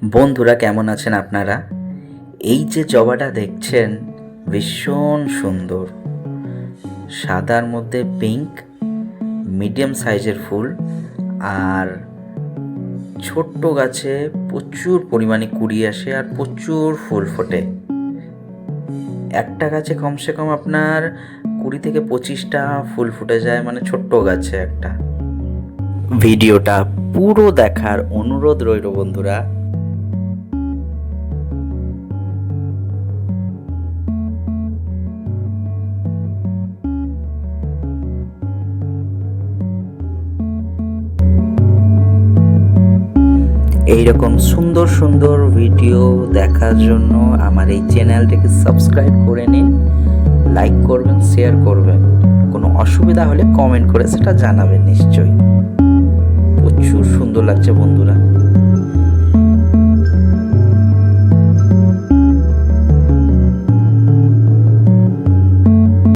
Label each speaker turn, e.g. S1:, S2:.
S1: বন্ধুরা, কেমন আছেন আপনারা? এই যে জবাটা দেখছেন, ভীষণ সুন্দর। সাদার মধ্যে পিঙ্ক, মিডিয়াম সাইজের ফুল, আর ছোট্ট গাছে প্রচুর পরিমাণে কুড়ি আসে আর প্রচুর ফুল ফোটে। একটা গাছে কমসে কম আপনার 20 থেকে 25টা ফুল ফুটে যায়, মানে ছোট্ট গাছে একটা। ভিডিওটা পুরো দেখার অনুরোধ রইল বন্ধুরা। এইরকম সুন্দর সুন্দর ভিডিও দেখার জন্য আমার এই চ্যানেলটিকে সাবস্ক্রাইব করে নিন, লাইক করবেন, শেয়ার করবেন। কোনো অসুবিধা হলে কমেন্ট করে সেটা জানাবেন নিশ্চয়ই। প্রচুর সুন্দর লাগছে বন্ধুরা।